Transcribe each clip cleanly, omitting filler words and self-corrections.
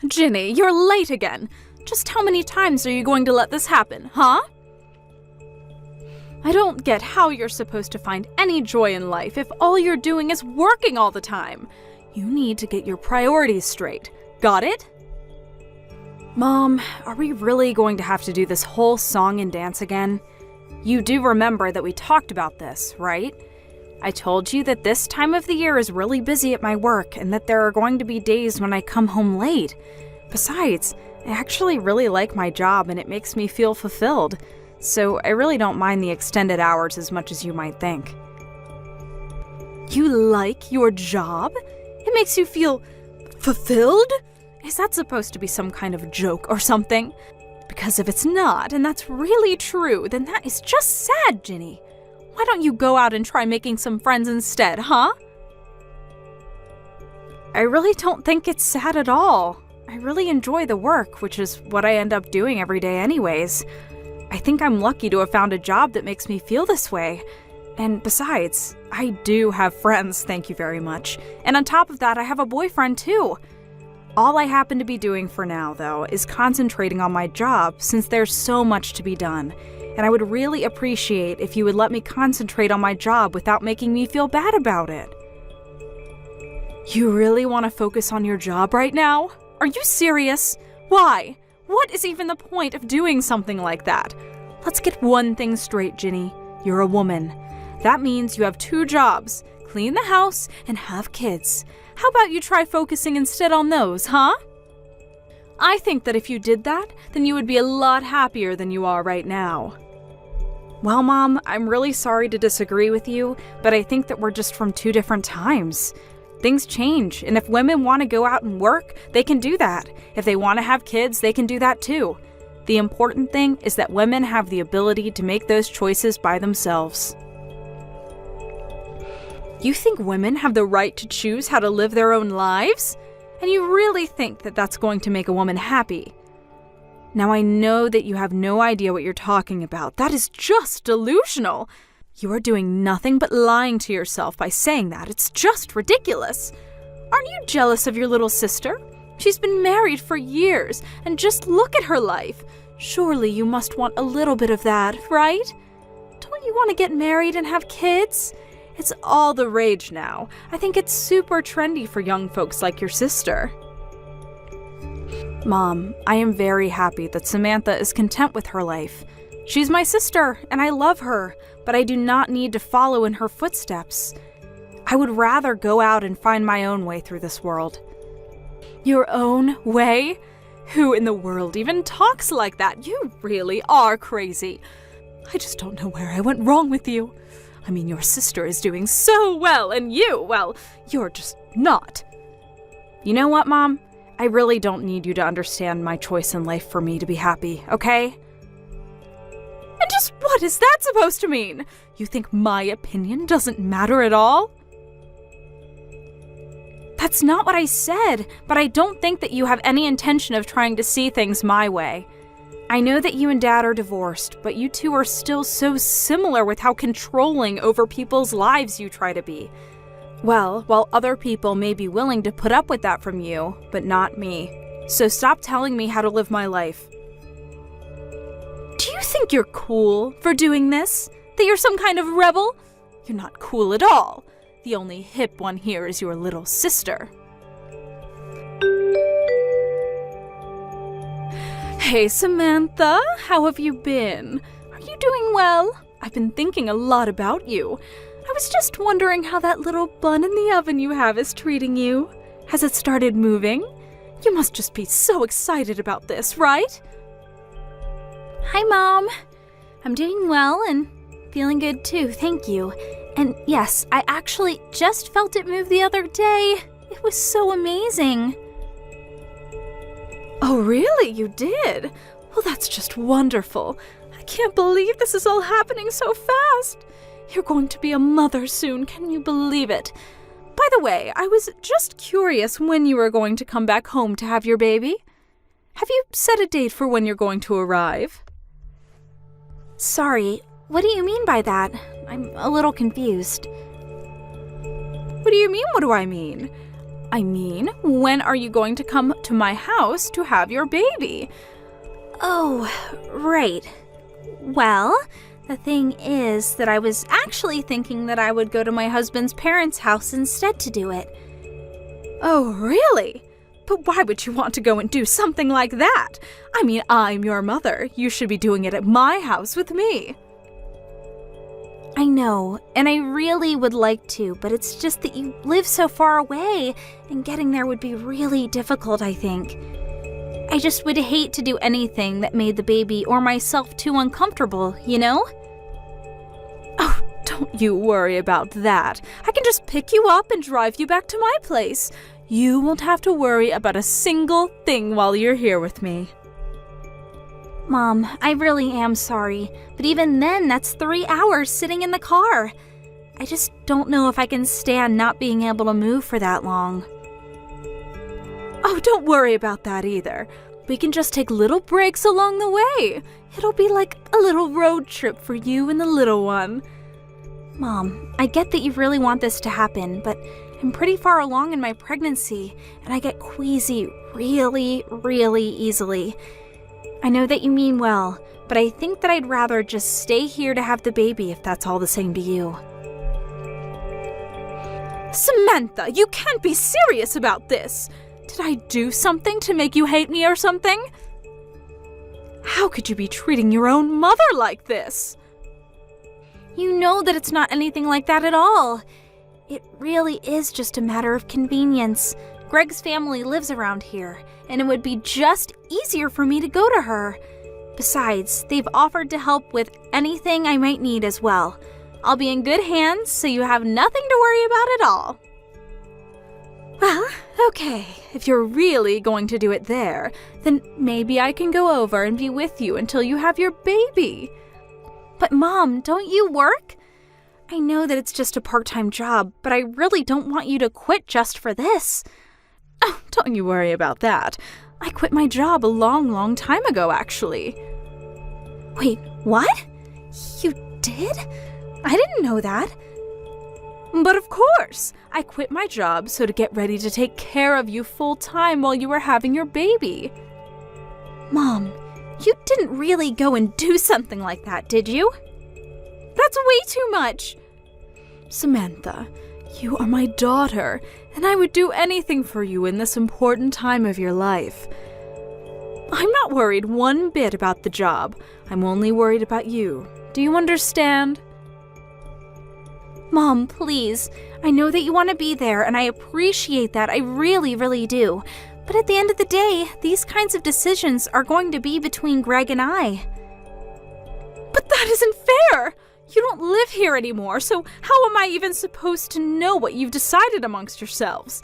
Ginny, you're late again. Just how many times are you going to let this happen, huh? I don't get how you're supposed to find any joy in life if all you're doing is working all the time. You need to get your priorities straight. Got it? Mom, are we really going to have to do this whole song and dance again? You do remember that we talked about this, right? I told you that this time of the year is really busy at my work and that there are going to be days when I come home late. Besides, I actually really like my job and it makes me feel fulfilled, so I really don't mind the extended hours as much as you might think. You like your job? It makes you feel fulfilled? Is that supposed to be some kind of joke or something? Because if it's not, and that's really true, then that is just sad, Ginny. Why don't you go out and try making some friends instead, huh? I really don't think it's sad at all. I really enjoy the work, which is what I end up doing every day anyways. I think I'm lucky to have found a job that makes me feel this way. And besides, I do have friends, thank you very much. And on top of that, I have a boyfriend too. All I happen to be doing for now, though, is concentrating on my job since there's so much to be done. And I would really appreciate if you would let me concentrate on my job without making me feel bad about it. You really want to focus on your job right now? Are you serious? Why? What is even the point of doing something like that? Let's get one thing straight, Ginny. You're a woman. That means you have 2 jobs: clean the house and have kids. How about you try focusing instead on those, huh? I think that if you did that, then you would be a lot happier than you are right now. Well, Mom, I'm really sorry to disagree with you, but I think that we're just from 2 different times. Things change, and if women want to go out and work, they can do that. If they want to have kids, they can do that too. The important thing is that women have the ability to make those choices by themselves. You think women have the right to choose how to live their own lives? And you really think that that's going to make a woman happy? Now, I know that you have no idea what you're talking about. That is just delusional. You are doing nothing but lying to yourself by saying that. It's just ridiculous. Aren't you jealous of your little sister? She's been married for years, and just look at her life. Surely you must want a little bit of that, right? Don't you want to get married and have kids? It's all the rage now. I think it's super trendy for young folks like your sister. Mom, I am very happy that Samantha is content with her life. She's my sister, and I love her, but I do not need to follow in her footsteps. I would rather go out and find my own way through this world. Your own way? Who in the world even talks like that? You really are crazy. I just don't know where I went wrong with you. I mean, your sister is doing so well, and you, well, you're just not. You know what, Mom? I really don't need you to understand my choice in life for me to be happy, okay? And just what is that supposed to mean? You think my opinion doesn't matter at all? That's not what I said, but I don't think that you have any intention of trying to see things my way. I know that you and Dad are divorced, but you two are still so similar with how controlling over people's lives you try to be. Well, while other people may be willing to put up with that from you, but not me. So stop telling me how to live my life. Do you think you're cool for doing this? That you're some kind of rebel? You're not cool at all. The only hip one here is your little sister. Hey, Samantha, how have you been? Are you doing well? I've been thinking a lot about you. I was just wondering how that little bun in the oven you have is treating you. Has it started moving? You must just be so excited about this, right? Hi, Mom. I'm doing well and feeling good too, thank you. And yes, I actually just felt it move the other day. It was so amazing. Oh, really? You did? Well, that's just wonderful. I can't believe this is all happening so fast. You're going to be a mother soon, can you believe it? By the way, I was just curious when you were going to come back home to have your baby. Have you set a date for when you're going to arrive? Sorry, what do you mean by that? I'm a little confused. What do you mean, what do I mean? I mean, when are you going to come to my house to have your baby? Oh, right. Well, the thing is that I was actually thinking that I would go to my husband's parents' house instead to do it. Oh, really? But why would you want to go and do something like that? I mean, I'm your mother. You should be doing it at my house with me. I know, and I really would like to, but it's just that you live so far away, and getting there would be really difficult, I think. I just would hate to do anything that made the baby or myself too uncomfortable, you know? Oh, don't you worry about that. I can just pick you up and drive you back to my place. You won't have to worry about a single thing while you're here with me. Mom, I really am sorry, but even then, that's 3 hours sitting in the car. I just don't know if I can stand not being able to move for that long. Oh, don't worry about that either. We can just take little breaks along the way. It'll be like a little road trip for you and the little one. Mom, I get that you really want this to happen, but I'm pretty far along in my pregnancy, and I get queasy really, really easily. I know that you mean well, but I think that I'd rather just stay here to have the baby if that's all the same to you. Samantha, you can't be serious about this. Did I do something to make you hate me or something? How could you be treating your own mother like this? You know that it's not anything like that at all. It really is just a matter of convenience. Greg's family lives around here, and it would be just easier for me to go to her. Besides, they've offered to help with anything I might need as well. I'll be in good hands, so you have nothing to worry about at all. Well, okay, if you're really going to do it there, then maybe I can go over and be with you until you have your baby. But Mom, don't you work? I know that it's just a part-time job, but I really don't want you to quit just for this. Oh, don't you worry about that. I quit my job a long time ago, actually. Wait, what? You did? I didn't know that. But of course, I quit my job so to get ready to take care of you full-time while you were having your baby. Mom, you didn't really go and do something like that, did you? That's way too much. Samantha, you are my daughter, and I would do anything for you in this important time of your life. I'm not worried one bit about the job. I'm only worried about you. Do you understand? Mom, please. I know that you want to be there, and I appreciate that. I really, really do. But at the end of the day, these kinds of decisions are going to be between Greg and I. But that isn't fair! You don't live here anymore, so how am I even supposed to know what you've decided amongst yourselves?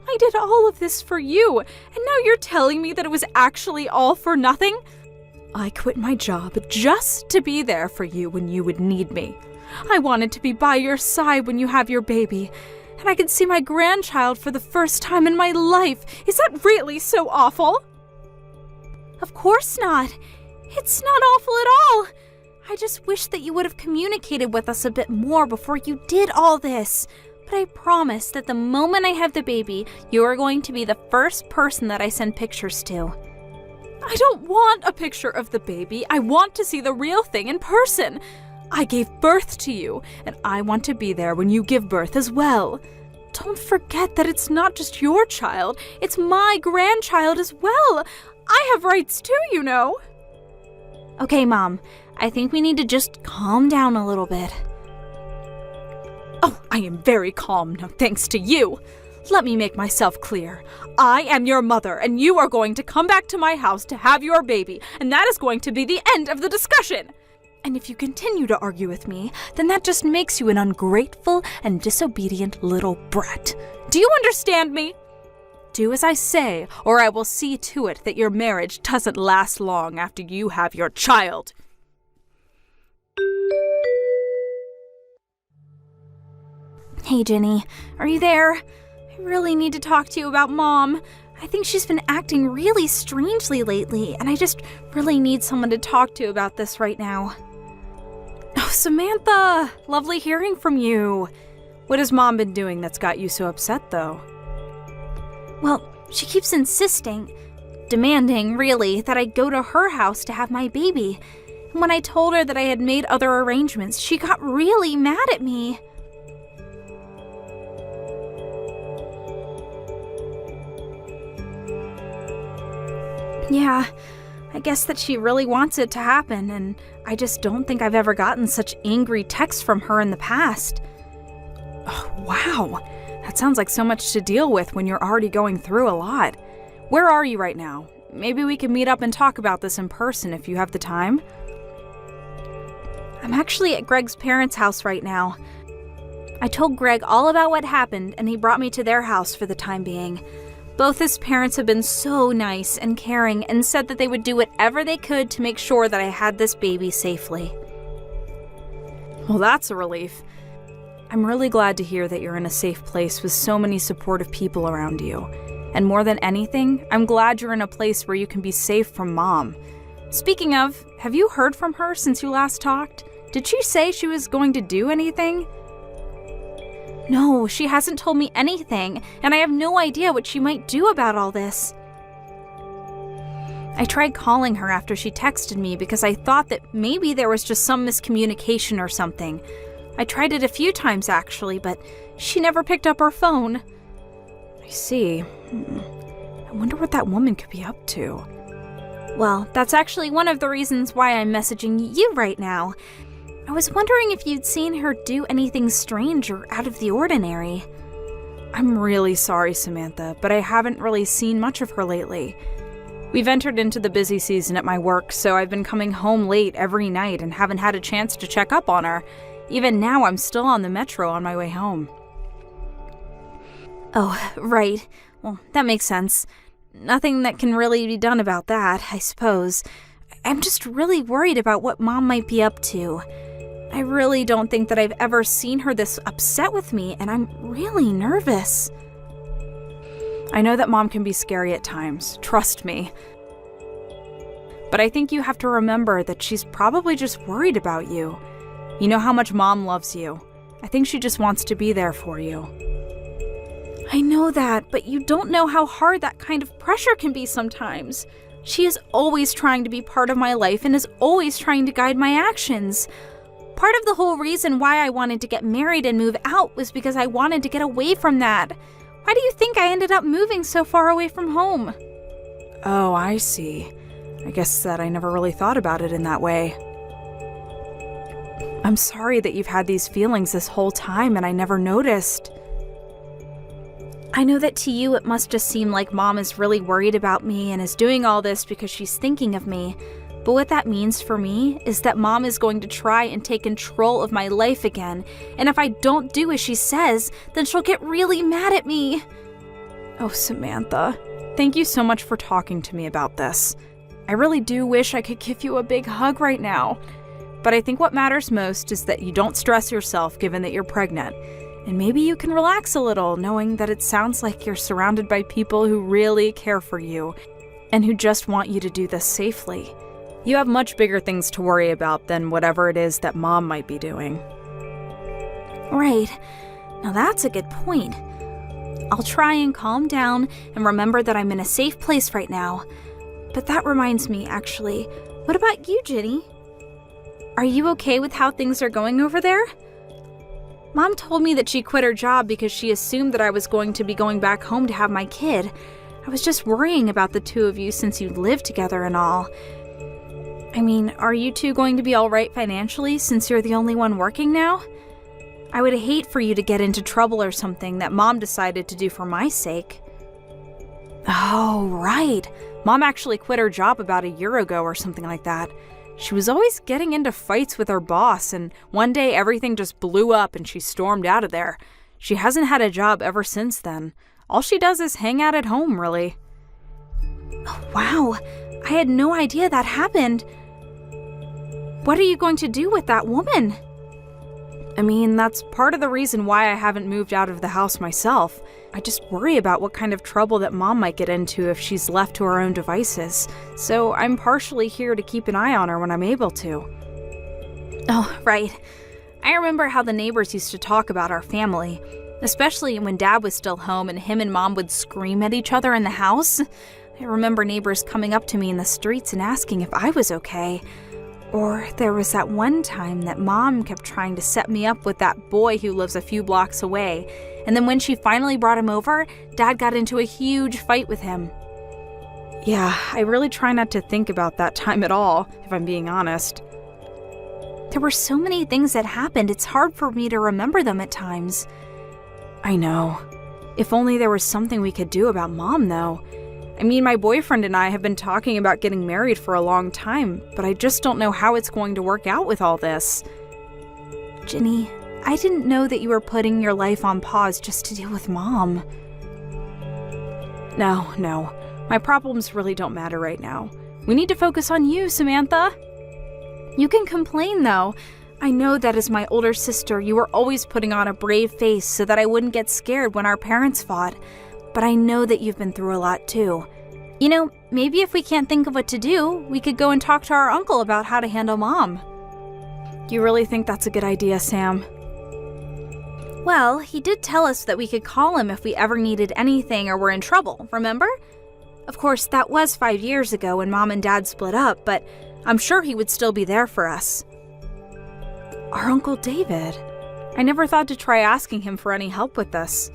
I did all of this for you, and now you're telling me that it was actually all for nothing? I quit my job just to be there for you when you would need me. I wanted to be by your side when you have your baby, and I could see my grandchild for the first time in my life. Is that really so awful? Of course not. It's not awful at all. I just wish that you would have communicated with us a bit more before you did all this. But I promise that the moment I have the baby, you are going to be the first person that I send pictures to. I don't want a picture of the baby. I want to see the real thing in person. I gave birth to you, and I want to be there when you give birth as well. Don't forget that it's not just your child, it's my grandchild as well. I have rights too, you know. Okay, Mom, I think we need to just calm down a little bit. Oh, I am very calm now, thanks to you. Let me make myself clear. I am your mother, and you are going to come back to my house to have your baby, and that is going to be the end of the discussion. And if you continue to argue with me, then that just makes you an ungrateful and disobedient little brat. Do you understand me? Do as I say, or I will see to it that your marriage doesn't last long after you have your child. Hey, Jenny, are you there? I really need to talk to you about Mom. I think she's been acting really strangely lately, and I just really need someone to talk to about this right now. Oh, Samantha, lovely hearing from you. What has Mom been doing that's got you so upset, though? Well, she keeps insisting, demanding, really, that I go to her house to have my baby. And when I told her that I had made other arrangements, she got really mad at me. Yeah, I guess that she really wants it to happen, and I just don't think I've ever gotten such angry texts from her in the past. Oh, wow, that sounds like so much to deal with when you're already going through a lot. Where are you right now? Maybe we can meet up and talk about this in person if you have the time. I'm actually at Greg's parents' house right now. I told Greg all about what happened, and he brought me to their house for the time being. Both his parents have been so nice and caring and said that they would do whatever they could to make sure that I had this baby safely. Well, that's a relief. I'm really glad to hear that you're in a safe place with so many supportive people around you. And more than anything, I'm glad you're in a place where you can be safe from Mom. Speaking of, have you heard from her since you last talked? Did she say she was going to do anything? No, she hasn't told me anything, and I have no idea what she might do about all this. I tried calling her after she texted me because I thought that maybe there was just some miscommunication or something. I tried it a few times actually, but she never picked up her phone. I see. I wonder what that woman could be up to. Well, that's actually one of the reasons why I'm messaging you right now. I was wondering if you'd seen her do anything strange or out of the ordinary. I'm really sorry, Samantha, but I haven't really seen much of her lately. We've entered into the busy season at my work, so I've been coming home late every night and haven't had a chance to check up on her. Even now, I'm still on the metro on my way home. Oh, right. Well, that makes sense. Nothing that can really be done about that, I suppose. I'm just really worried about what Mom might be up to. I really don't think that I've ever seen her this upset with me, and I'm really nervous. I know that Mom can be scary at times, trust me. But I think you have to remember that she's probably just worried about you. You know how much Mom loves you. I think she just wants to be there for you. I know that, but you don't know how hard that kind of pressure can be sometimes. She is always trying to be part of my life and is always trying to guide my actions. Part of the whole reason why I wanted to get married and move out was because I wanted to get away from that. Why do you think I ended up moving so far away from home? Oh, I see. I guess that I never really thought about it in that way. I'm sorry that you've had these feelings this whole time and I never noticed. I know that to you it must just seem like Mom is really worried about me and is doing all this because she's thinking of me. But what that means for me is that Mom is going to try and take control of my life again, and if I don't do as she says, then she'll get really mad at me. Oh, Samantha, thank you so much for talking to me about this. I really do wish I could give you a big hug right now. But I think what matters most is that you don't stress yourself given that you're pregnant. And maybe you can relax a little knowing that it sounds like you're surrounded by people who really care for you and who just want you to do this safely. You have much bigger things to worry about than whatever it is that Mom might be doing. Right. Now that's a good point. I'll try and calm down and remember that I'm in a safe place right now. But that reminds me, actually. What about you, Ginny? Are you okay with how things are going over there? Mom told me that she quit her job because she assumed that I was going to be going back home to have my kid. I was just worrying about the two of you since you live together and all. I mean, are you two going to be all right financially since you're the only one working now? I would hate for you to get into trouble or something that Mom decided to do for my sake. Oh, right. Mom actually quit her job about a year ago or something like that. She was always getting into fights with her boss, and one day everything just blew up and she stormed out of there. She hasn't had a job ever since then. All she does is hang out at home, really. Oh, wow. I had no idea that happened. What are you going to do with that woman? I mean, that's part of the reason why I haven't moved out of the house myself. I just worry about what kind of trouble that Mom might get into if she's left to her own devices. So I'm partially here to keep an eye on her when I'm able to. Oh, right. I remember how the neighbors used to talk about our family. especially when Dad was still home and him and Mom would scream at each other in the house. I remember neighbors coming up to me in the streets and asking if I was okay. Or there was that one time that Mom kept trying to set me up with that boy who lives a few blocks away, and then when she finally brought him over, Dad got into a huge fight with him. Yeah, I really try not to think about that time at all, if I'm being honest. There were so many things that happened, it's hard for me to remember them at times. I know. If only there was something we could do about Mom, though. I mean, my boyfriend and I have been talking about getting married for a long time, but I just don't know how it's going to work out with all this. Ginny, I didn't know that you were putting your life on pause just to deal with Mom. No. My problems really don't matter right now. We need to focus on you, Samantha. You can complain, though. I know that as my older sister, you were always putting on a brave face so that I wouldn't get scared when our parents fought. But I know that you've been through a lot, too. You know, maybe if we can't think of what to do, we could go and talk to our uncle about how to handle Mom. You really think that's a good idea, Sam? Well, he did tell us that we could call him if we ever needed anything or were in trouble, remember? Of course, that was 5 years ago when Mom and Dad split up, but I'm sure he would still be there for us. Our Uncle David. I never thought to try asking him for any help with this.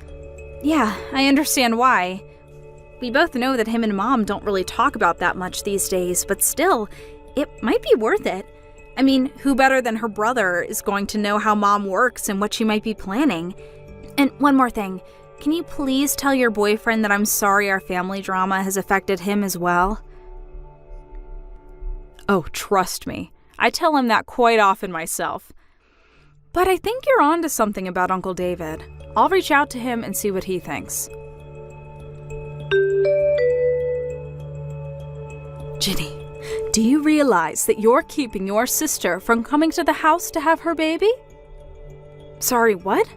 Yeah, I understand why. We both know that him and Mom don't really talk about that much these days, but still, it might be worth it. I mean, who better than her brother is going to know how Mom works and what she might be planning? And one more thing. Can you please tell your boyfriend that I'm sorry our family drama has affected him as well? Oh, trust me. I tell him that quite often myself. But I think you're on to something about Uncle David. I'll reach out to him and see what he thinks. Ginny, do you realize that you're keeping your sister from coming to the house to have her baby? Sorry, what?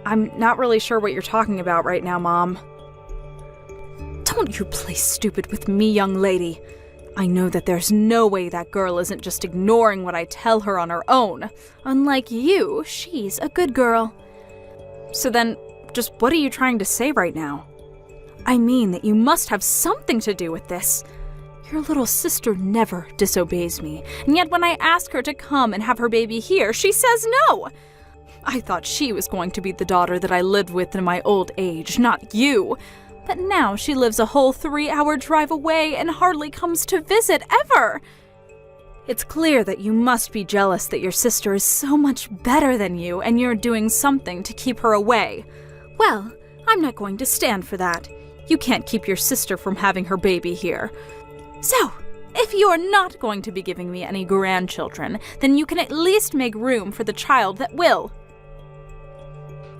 I'm not really sure what you're talking about right now, Mom. Don't you play stupid with me, young lady. I know that there's no way that girl isn't just ignoring what I tell her on her own. Unlike you, she's a good girl. So then, just what are you trying to say right now? I mean that you must have something to do with this. Your little sister never disobeys me, and yet when I ask her to come and have her baby here, she says no. I thought she was going to be the daughter that I lived with in my old age, not you. But now she lives a whole 3-hour drive away and hardly comes to visit ever. It's clear that you must be jealous that your sister is so much better than you and you're doing something to keep her away. Well, I'm not going to stand for that. You can't keep your sister from having her baby here. So, if you're not going to be giving me any grandchildren, then you can at least make room for the child that will.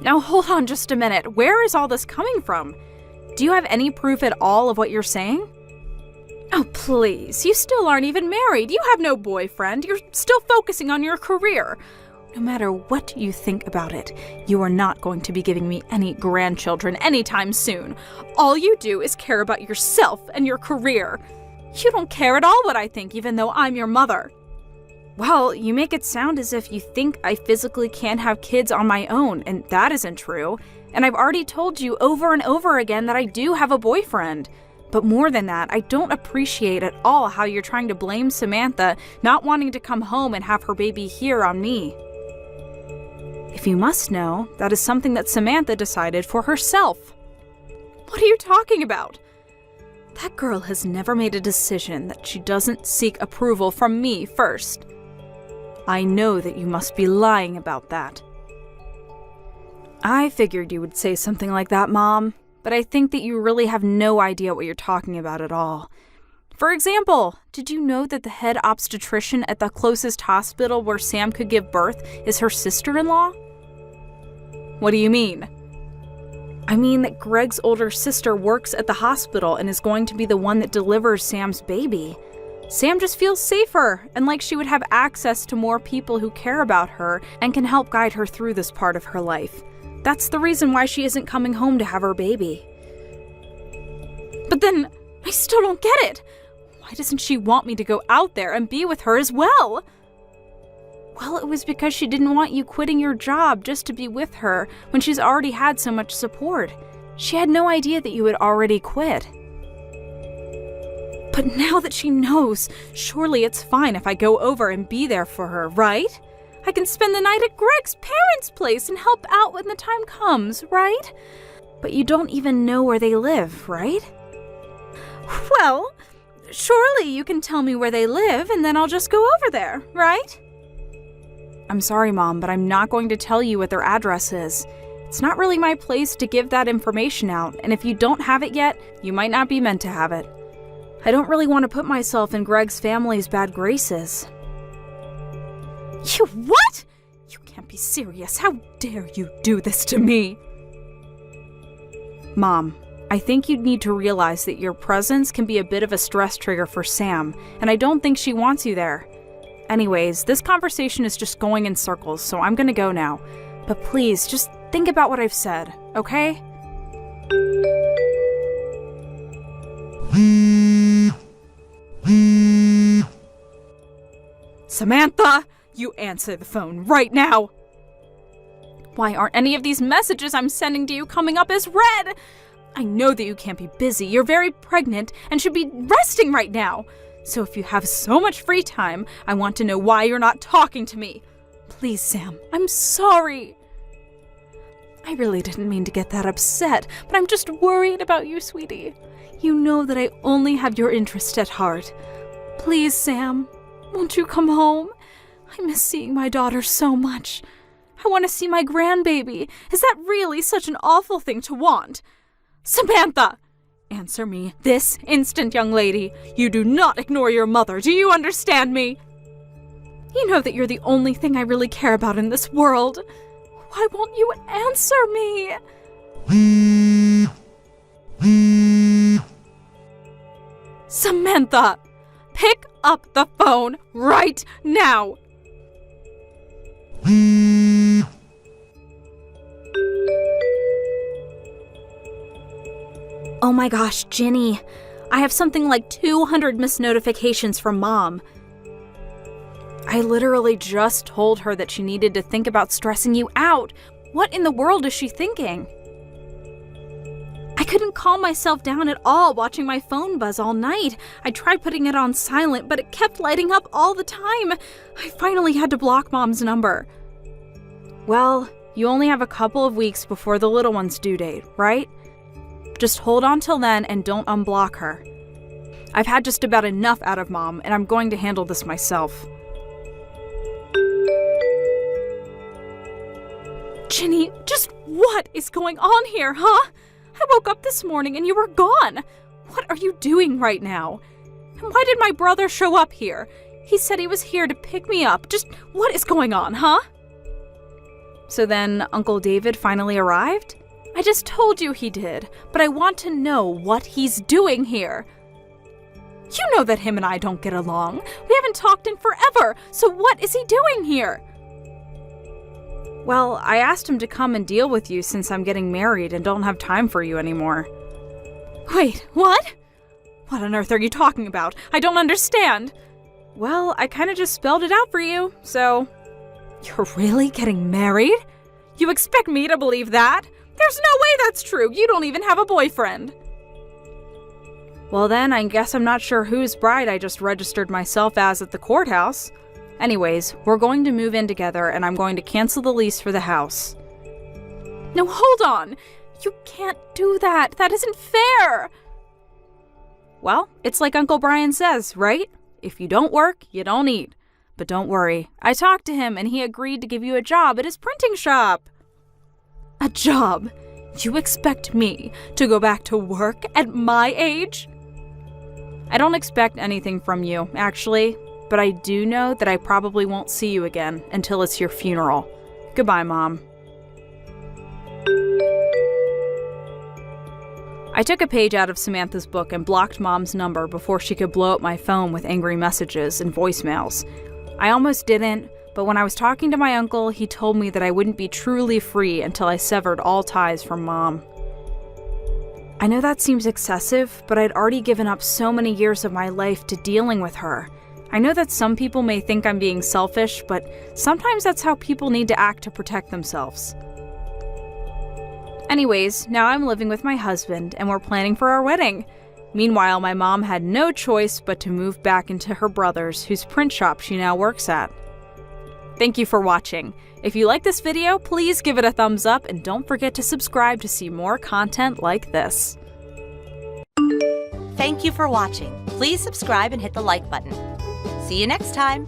Now hold on just a minute. Where is all this coming from? Do you have any proof at all of what you're saying? Oh, please. You still aren't even married. You have no boyfriend. You're still focusing on your career. No matter what you think about it, you are not going to be giving me any grandchildren anytime soon. All you do is care about yourself and your career. You don't care at all what I think, even though I'm your mother. Well, you make it sound as if you think I physically can't have kids on my own, and that isn't true. And I've already told you over and over again that I do have a boyfriend. But more than that, I don't appreciate at all how you're trying to blame Samantha not wanting to come home and have her baby here on me. If you must know, that is something that Samantha decided for herself. What are you talking about? That girl has never made a decision that she doesn't seek approval from me first. I know that you must be lying about that. I figured you would say something like that, Mom, but I think that you really have no idea what you're talking about at all. For example, did you know that the head obstetrician at the closest hospital where Sam could give birth is her sister-in-law? What do you mean? I mean that Greg's older sister works at the hospital and is going to be the one that delivers Sam's baby. Sam just feels safer and like she would have access to more people who care about her and can help guide her through this part of her life. That's the reason why she isn't coming home to have her baby. But then, I still don't get it. Why doesn't she want me to go out there and be with her as well? Well, it was because she didn't want you quitting your job just to be with her when she's already had so much support. She had no idea that you had already quit. But now that she knows, surely it's fine if I go over and be there for her, right? I can spend the night at Greg's parents' place and help out when the time comes, right? But you don't even know where they live, right? Well, surely you can tell me where they live and then I'll just go over there, right? I'm sorry, Mom, but I'm not going to tell you what their address is. It's not really my place to give that information out, and if you don't have it yet, you might not be meant to have it. I don't really want to put myself in Greg's family's bad graces. You what? You can't be serious. How dare you do this to me? Mom, I think you'd need to realize that your presence can be a bit of a stress trigger for Sam, and I don't think she wants you there. Anyways, this conversation is just going in circles, so I'm gonna go now. But please, just think about what I've said, okay? Samantha, you answer the phone right now! Why aren't any of these messages I'm sending to you coming up as read? I know that you can't be busy. You're very pregnant and should be resting right now. So if you have so much free time, I want to know why you're not talking to me. Please, Sam, I'm sorry. I really didn't mean to get that upset, but I'm just worried about you, sweetie. You know that I only have your interest at heart. Please, Sam, won't you come home? I miss seeing my daughter so much. I want to see my grandbaby. Is that really such an awful thing to want? Samantha! Answer me this instant, young lady. You do not ignore your mother. Do you understand me? You know that you're the only thing I really care about in this world. Why won't you answer me? Samantha! Pick up the phone right now! Oh my gosh, Ginny. I have something like 200 missed notifications from Mom. I literally just told her that she needed to think about stressing you out. What in the world is she thinking? I couldn't calm myself down at all watching my phone buzz all night. I tried putting it on silent, but it kept lighting up all the time. I finally had to block Mom's number. Well, you only have a couple of weeks before the little one's due date, right? Just hold on till then and don't unblock her. I've had just about enough out of Mom, and I'm going to handle this myself. Ginny, just what is going on here, huh? I woke up this morning and you were gone. What are you doing right now? And why did my brother show up here? He said he was here to pick me up. Just what is going on, huh? So then Uncle David finally arrived? I just told you he did, but I want to know what he's doing here. You know that him and I don't get along. We haven't talked in forever, so what is he doing here? Well, I asked him to come and deal with you since I'm getting married and don't have time for you anymore. Wait, what? What on earth are you talking about? I don't understand. Well, I kind of just spelled it out for you, so... You're really getting married? You expect me to believe that? There's no way that's true. You don't even have a boyfriend. Well then, I guess I'm not sure whose bride I just registered myself as at the courthouse. Anyways, we're going to move in together and I'm going to cancel the lease for the house. No, hold on. You can't do that. That isn't fair. Well, it's like Uncle Brian says, right? If you don't work, you don't eat. But don't worry. I talked to him and he agreed to give you a job at his printing shop. A job? You expect me to go back to work at my age? I don't expect anything from you, actually, but I do know that I probably won't see you again until it's your funeral. Goodbye, Mom. I took a page out of Samantha's book and blocked Mom's number before she could blow up my phone with angry messages and voicemails. I almost didn't, but when I was talking to my uncle, he told me that I wouldn't be truly free until I severed all ties from Mom. I know that seems excessive, but I'd already given up so many years of my life to dealing with her. I know that some people may think I'm being selfish, but sometimes that's how people need to act to protect themselves. Anyways, now I'm living with my husband and we're planning for our wedding. Meanwhile, my mom had no choice but to move back into her brother's, whose print shop she now works at. Thank you for watching. If you like this video, please give it a thumbs up and don't forget to subscribe to see more content like this. Thank you for watching. Please subscribe and hit the like button. See you next time.